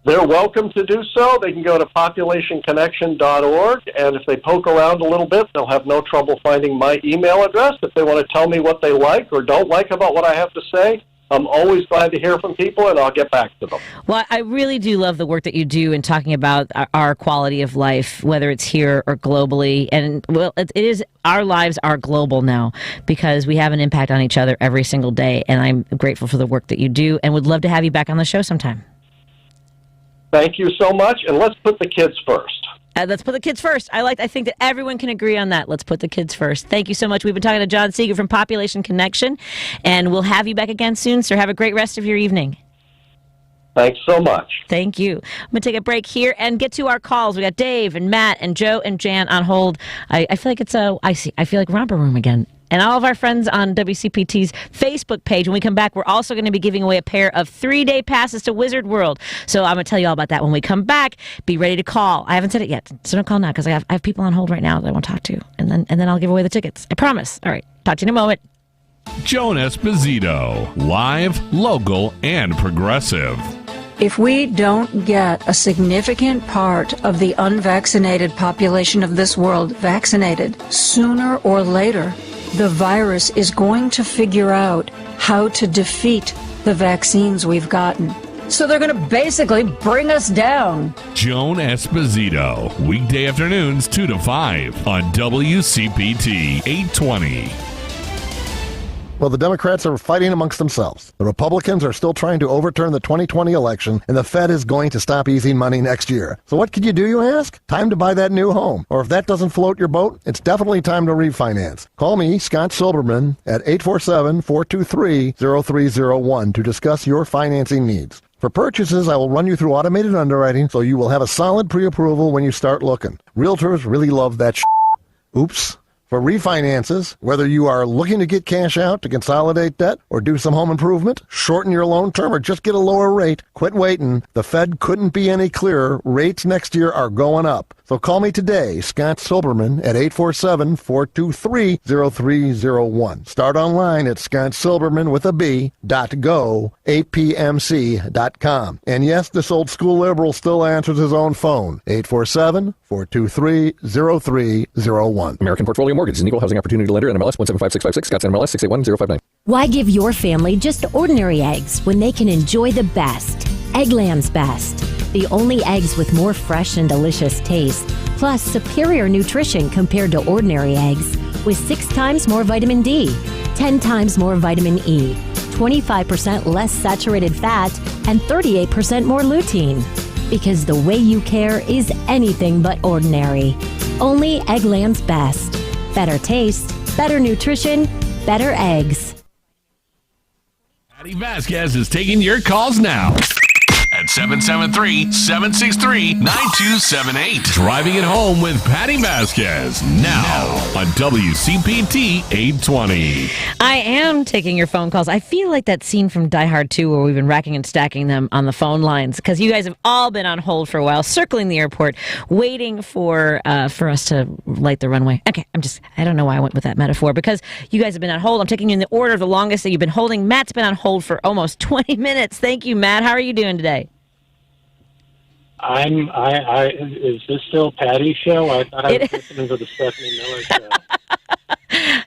They're welcome to do so. They can go to populationconnection.org, and if they poke around a little bit, they'll have no trouble finding my email address. If they want to tell me what they like or don't like about what I have to say, I'm always glad to hear from people, and I'll get back to them. Well, I really do love the work that you do in talking about our quality of life, whether it's here or globally. And, well, it is, our lives are global now because we have an impact on each other every single day, and I'm grateful for the work that you do and would love to have you back on the show sometime. Thank you so much, and let's put the kids first. Let's put the kids first. I think that everyone can agree on that. Let's put the kids first. Thank you so much. We've been talking to John Seager from Population Connection, and we'll have you back again soon, sir. Have a great rest of your evening. Thanks so much. Thank you. I'm going to take a break here and get to our calls. We got Dave and Matt and Joe and Jan on hold. I feel like I feel like Romper Room again. And all of our friends on WCPT's Facebook page. When we come back, we're also going to be giving away a pair of 3-day passes to Wizard World. So I'm going to tell you all about that when we come back. Be ready to call. I haven't said it yet, so don't call now because I have people on hold right now that I want to talk to. And then I'll give away the tickets. I promise. All right. Talk to you in a moment. Joan Esposito, live, local, and progressive. If we don't get a significant part of the unvaccinated population of this world vaccinated, sooner or later, the virus is going to figure out how to defeat the vaccines we've gotten. So they're going to basically bring us down. Joan Esposito, weekday afternoons 2 to 5 on WCPT 820. Well, the Democrats are fighting amongst themselves. The Republicans are still trying to overturn the 2020 election, and the Fed is going to stop easing money next year. So what could you do, you ask? Time to buy that new home. Or if that doesn't float your boat, it's definitely time to refinance. Call me, Scott Silberman, at 847-423-0301 to discuss your financing needs. For purchases, I will run you through automated underwriting so you will have a solid pre-approval when you start looking. Realtors really love that Oops. For refinances, whether you are looking to get cash out to consolidate debt or do some home improvement, shorten your loan term, or just get a lower rate, quit waiting. The Fed couldn't be any clearer. Rates next year are going up. So call me today, Scott Silberman, at 847-423-0301. Start online at scottsilberman.go.apmc.com. And yes, this old school liberal still answers his own phone, 847-423-0301. American Portfolio Mortgage is an equal housing opportunity lender, NMLS 175656, Scott's NMLS 681059. Why give your family just ordinary eggs when they can enjoy the best? Eggland's Best. The only eggs with more fresh and delicious taste, plus superior nutrition compared to ordinary eggs, with 6 times more vitamin D, 10 times more vitamin E, 25% less saturated fat, and 38% more lutein. Because the way you care is anything but ordinary. Only Eggland's Best. Better taste, better nutrition, better eggs. Patti Vasquez is taking your calls now at 773-763-9278. Driving it home with Patti Vasquez. Now on WCPT 820. I am taking your phone calls. I feel like that scene from Die Hard 2 where we've been racking and stacking them on the phone lines because you guys have all been on hold for a while, circling the airport, waiting for us to light the runway. Okay, I don't know why I went with that metaphor because you guys have been on hold. I'm taking you in the order of the longest that you've been holding. Matt's been on hold for almost 20 minutes. Thank you, Matt. How are you doing today? Is this still Patty's show? I thought I was listening to the Stephanie Miller show.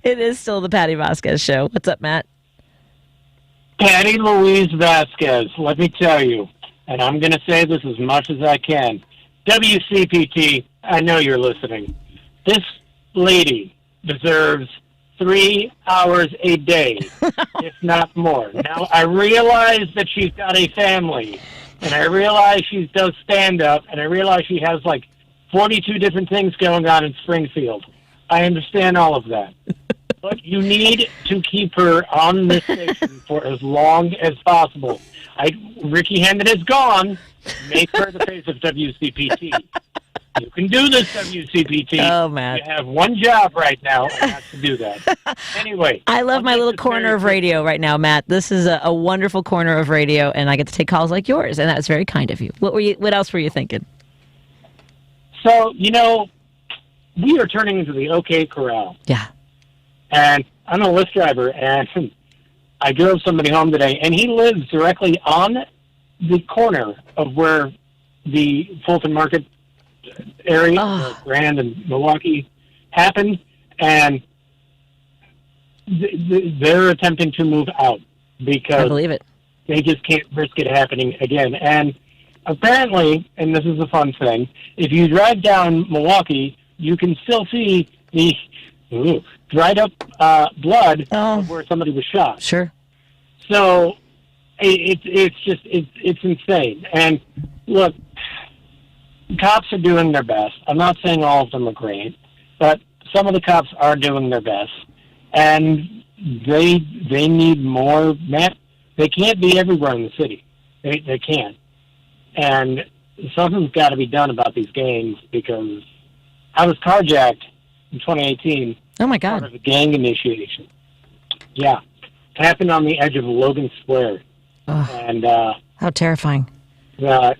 It is still the Patti Vasquez show. What's up, Matt? Patti Louise Vasquez, let me tell you, and I'm going to say this as much as I can. WCPT, I know you're listening. This lady deserves 3 hours a day, if not more. Now, I realize that she's got a family, and I realize she does stand-up, and I realize she has like 42 different things going on in Springfield. I understand all of that. But you need to keep her on this station for as long as possible. Ricky Hendon is gone. Make her the face of WCPT. You can do this, WCPT. Oh, man. You have one job right now, and that's to do that. Anyway. I love my little corner of radio right now, Matt. This is a wonderful corner of radio, and I get to take calls like yours, and that's very kind of you. What else were you thinking? So, we are turning into the OK Corral. Yeah. And I'm a Lyft driver, and I drove somebody home today, and he lives directly on the corner of where the Fulton Market area, Grand and Milwaukee, happened, and they're attempting to move out because I believe it. They just can't risk it happening again. And apparently, and this is a fun thing, if you drive down Milwaukee, you can still see the dried up blood of where somebody was shot. Sure. So it's insane. And look, cops are doing their best. I'm not saying all of them are great, but some of the cops are doing their best, and they need more. They can't be everywhere in the city. They can't. And something's got to be done about these gangs because I was carjacked in 2018. Oh, my God. Part of a gang initiation. Yeah. It happened on the edge of Logan Square. Oh, and how terrifying. The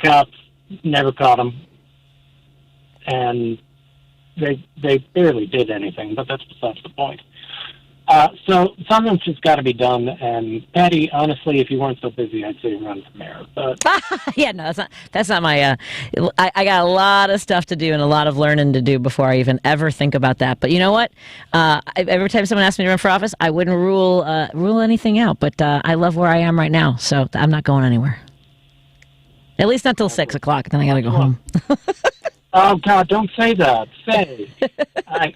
cops never caught him. And they barely did anything, but that's besides the point. So something's just got to be done. And Patty, honestly, if you weren't so busy, I'd say run for mayor. But yeah, no, that's not my. I got a lot of stuff to do and a lot of learning to do before I even ever think about that. But you know what? Every time someone asks me to run for office, I wouldn't rule anything out. But I love where I am right now, so I'm not going anywhere. At least not till 6 o'clock. Then I got to go home. Oh, God, don't say that. Say.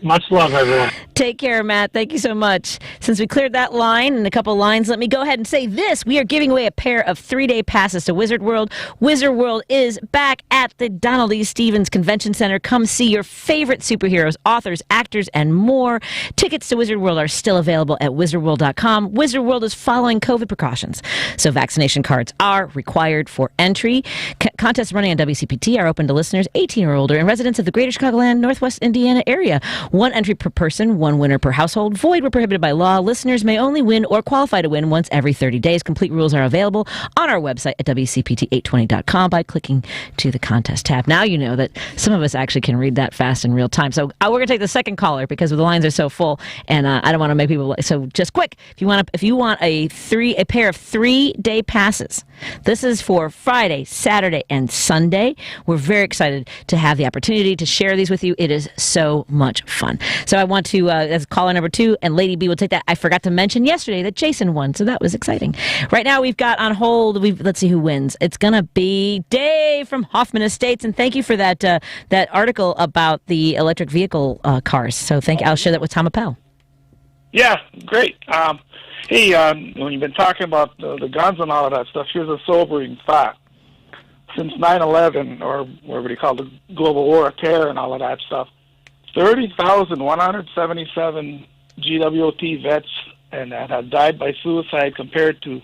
Much love, everyone. Take care, Matt. Thank you so much. Since we cleared that line and a couple lines, let me go ahead and say this. We are giving away a pair of 3-day passes to Wizard World. Wizard World is back at the Donald E. Stevens Convention Center. Come see your favorite superheroes, authors, actors, and more. Tickets to Wizard World are still available at wizardworld.com. Wizard World is following COVID precautions, so vaccination cards are required for entry. Contests running on WCPT are open to listeners 18 or older and residents of the Greater Chicagoland, Northwest Indiana area. 1 entry per person, 1 winner per household. Void where prohibited by law. Listeners may only win or qualify to win once every 30 days. Complete rules are available on our website at WCPT820.com by clicking to the contest tab. Now you know that some of us actually can read that fast in real time. So we're going to take the second caller because the lines are so full, and I don't want to make people. So just quick, if you want a pair of 3-day passes, this is for Friday, Saturday, and Sunday. We're very excited to have the opportunity to share these with you. It is so much fun. So I want to, as caller number 2, and Lady B will take that. I forgot to mention yesterday that Jason won, so that was exciting. Right now we've got on hold, let's see who wins. It's going to be Dave from Hoffman Estates, and thank you for that article about the electric vehicle cars. So I'll share that with Tom Appel. Yeah, great. Hey, when you've been talking about the guns and all of that stuff, here's a sobering fact. Since 9/11, or whatever you call the global war of terror and all of that stuff, 30,177 GWOT vets and that have died by suicide compared to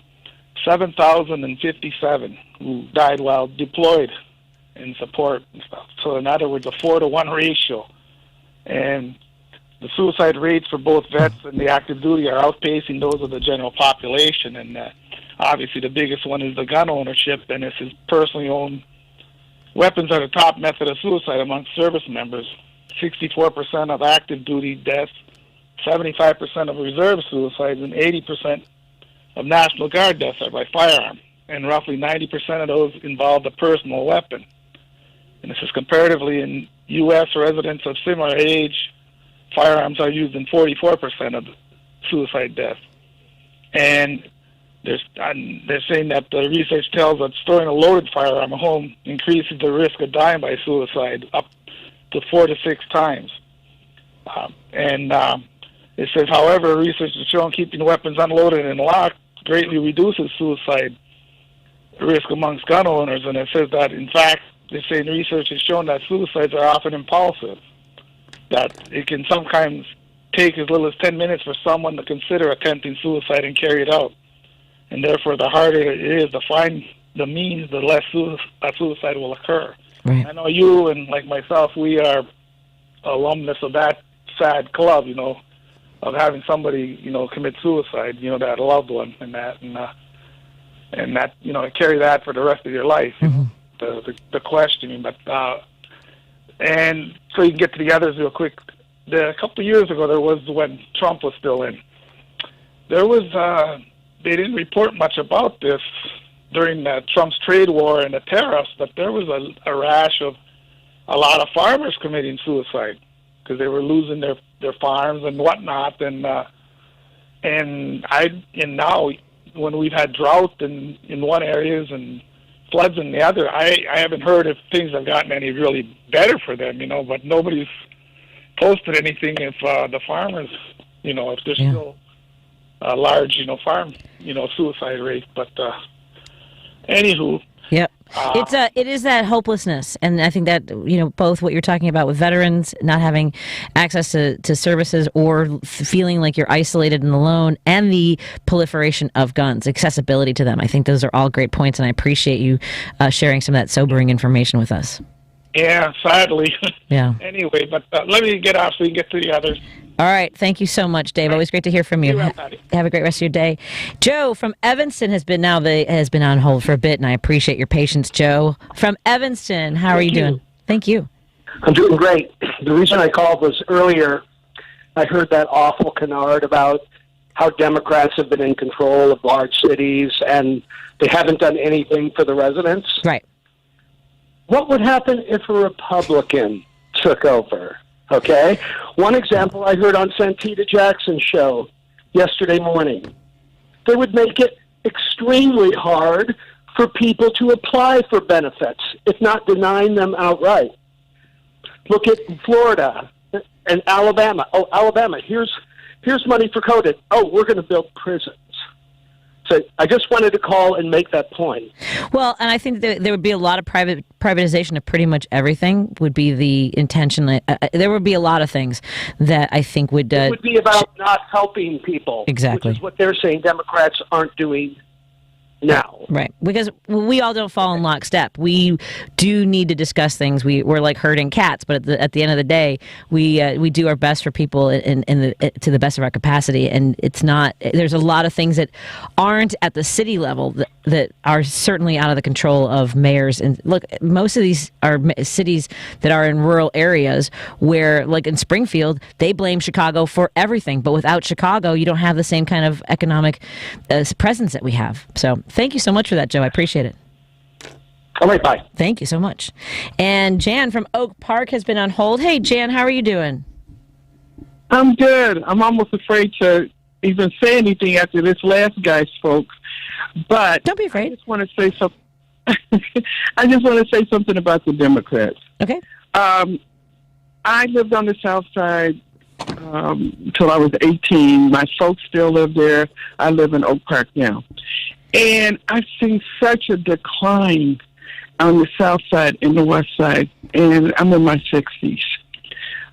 7,057 who died while deployed in support and stuff. So in other words, a 4-to-1 ratio. And the suicide rates for both vets and the active duty are outpacing those of the general population. And obviously the biggest one is the gun ownership, and this is personally owned. Weapons are the top method of suicide among service members. 64% of active duty deaths, 75% of reserve suicides, and 80% of National Guard deaths are by firearm. And roughly 90% of those involve a personal weapon. And this is comparatively in U.S. residents of similar age, firearms are used in 44% of suicide deaths. And they're saying that the research tells that storing a loaded firearm at home increases the risk of dying by suicide up to 4 to 6 times. It says, however, research has shown keeping weapons unloaded and locked greatly reduces suicide risk amongst gun owners. And it says that, in fact, they're saying research has shown that suicides are often impulsive, that it can sometimes take as little as 10 minutes for someone to consider attempting suicide and carry it out. And therefore, the harder it is to find the means, the less suicide will occur. Right. I know you and, like myself, we are alumnus of that sad club, of having somebody, commit suicide, that loved one, and that, carry that for the rest of your life, the questioning. But and so you can get to the others real quick. A couple of years ago, there was, when Trump was still in, there was, they didn't report much about this during Trump's trade war and the tariffs, but there was a rash of a lot of farmers committing suicide because they were losing their farms and whatnot. And now when we've had drought in one areas and floods in the other, I haven't heard if things have gotten any really better for them, but nobody's posted anything if the farmers, if there's still a large, farm, suicide rate. But anywho. Yep. It is that hopelessness. And I think that, both what you're talking about with veterans not having access to services or feeling like you're isolated and alone, and the proliferation of guns, accessibility to them. I think those are all great points, and I appreciate you sharing some of that sobering information with us. Yeah, sadly. Yeah. Anyway, but let me get off so we can get to the others. All right. Thank you so much, Dave. Always great to hear from you. Have a great rest of your day. Joe from Evanston has been on hold for a bit, and I appreciate your patience, Joe. From Evanston, how are you doing? Thank you. I'm doing great. The reason I called was earlier I heard that awful canard about how Democrats have been in control of large cities and they haven't done anything for the residents. Right. What would happen if a Republican took over? Okay? One example I heard on Santita Jackson's show yesterday morning. They would make it extremely hard for people to apply for benefits, if not denying them outright. Look at Florida and Alabama. Oh, Alabama, here's money for COVID. Oh, we're going to build prisons. So I just wanted to call and make that point. Well, and I think that there would be a lot of privatization of pretty much everything would be the intention. There would be a lot of things that I think would... it would be about not helping people. Exactly. Which is what they're saying Democrats aren't doing now. Right. Because we all don't fall in lockstep. We do need to discuss things. We're like herding cats, but at the end of the day, we do our best for people to the best of our capacity. And it's not, there's a lot of things that aren't at the city level that are certainly out of the control of mayors. And look, most of these are cities that are in rural areas where, like in Springfield, they blame Chicago for everything. But without Chicago, you don't have the same kind of economic presence that we have. So thank you so much for that, Joe. I appreciate it. All right, bye. Thank you so much. And Jan from Oak Park has been on hold. Hey, Jan, how are you doing? I'm good. I'm almost afraid to even say anything after this last guy spoke. But don't be afraid. I just want to say something. I just want to say something about the Democrats. Okay. I lived on the South Side until I was 18. My folks still live there. I live in Oak Park now. And I've seen such a decline on the South Side and the West Side, and I'm in my 60s.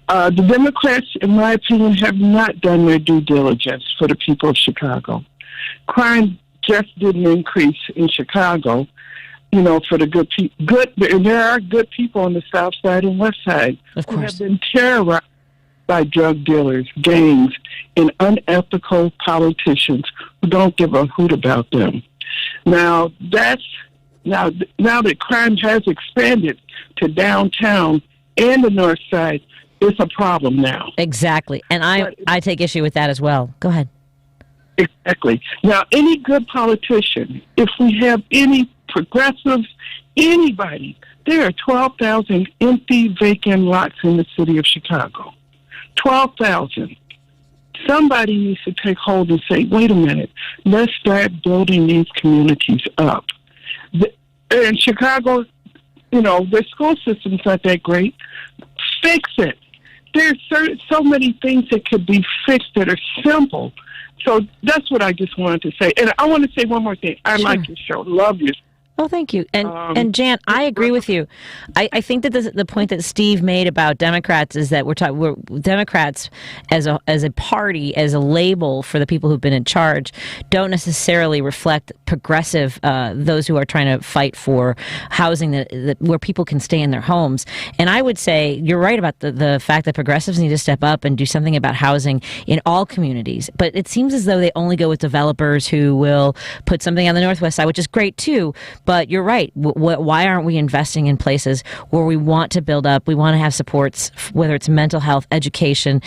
The Democrats, in my opinion, have not done their due diligence for the people of Chicago. Crime just didn't increase in Chicago. for the good people. And there are good people on the South Side and West Side who have been terrorized by drug dealers, gangs, and unethical politicians who don't give a hoot about them. Now that crime has expanded to downtown and the North Side, it's a problem now. Exactly, and I take issue with that as well. Go ahead. Exactly. Now, any good politician, if we have any progressives, anybody, there are 12,000 empty, vacant lots in the city of Chicago. 12,000. Somebody needs to take hold and say, wait a minute, let's start building these communities up. In Chicago, the school system's not that great. Fix it. There's so many things that could be fixed that are simple. So that's what I just wanted to say. And I want to say one more thing. I like your show. Love you. Oh, thank you. And Jan, I agree with you. I think that the point that Steve made about Democrats is that we're Democrats as a party, as a label for the people who've been in charge, don't necessarily reflect progressive, those who are trying to fight for housing that where people can stay in their homes. And I would say you're right about the fact that progressives need to step up and do something about housing in all communities. But it seems as though they only go with developers who will put something on the Northwest Side, which is great too. But you're right. Why aren't we investing in places where we want to build up? We want to have supports, whether it's mental health, education,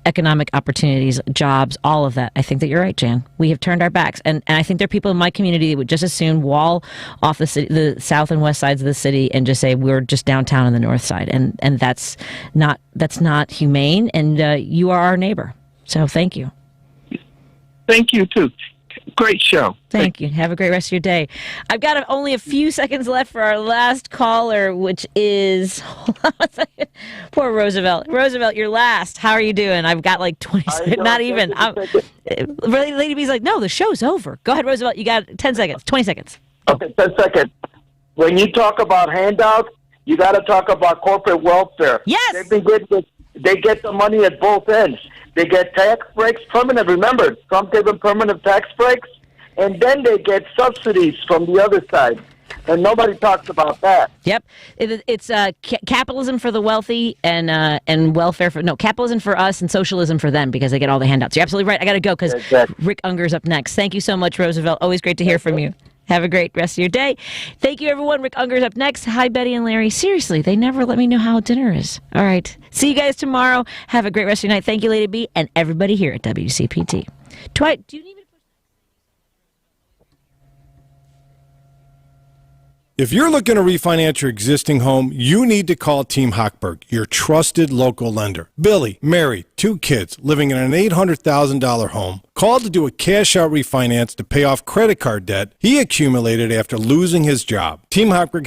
economic opportunities, jobs, all of that. I think that you're right, Jan. We have turned our backs. And I think there are people in my community that would just as soon wall off the city, the south and west sides of the city and just say we're just downtown on the north side. And that's not humane. And you are our neighbor. So thank you. Thank you, too. Great show. Thank you. Have a great rest of your day. I've got only a few seconds left for our last caller, which is poor Roosevelt. Roosevelt, you're last. How are you doing? I've got like 20 seconds. Not even. Lady B's like, no, the show's over. Go ahead, Roosevelt. You got 10 seconds, 20 seconds. Okay, 10 seconds. When you talk about handouts, you got to talk about corporate welfare. Yes. They get the money at both ends. They get tax breaks, permanent. Remember, Trump gave them permanent tax breaks, and then they get subsidies from the other side. And nobody talks about that. Yep, it's capitalism for the wealthy and welfare for capitalism for us and socialism for them because they get all the handouts. You're absolutely right. I got to go because Rick Unger's up next. Thank you so much, Roosevelt. Always great to hear from you. Have a great rest of your day. Thank you, everyone. Rick Unger's up next. Hi, Betty and Larry. Seriously, they never let me know how dinner is. All right. See you guys tomorrow. Have a great rest of your night. Thank you, Lady B, and everybody here at WCPT. Dwight, do you need me to push? If you're looking to refinance your existing home, you need to call Team Hochberg, your trusted local lender. Billy, married, 2 kids, living in an $800,000 home, called to do a cash-out refinance to pay off credit card debt he accumulated after losing his job. Team Hochberg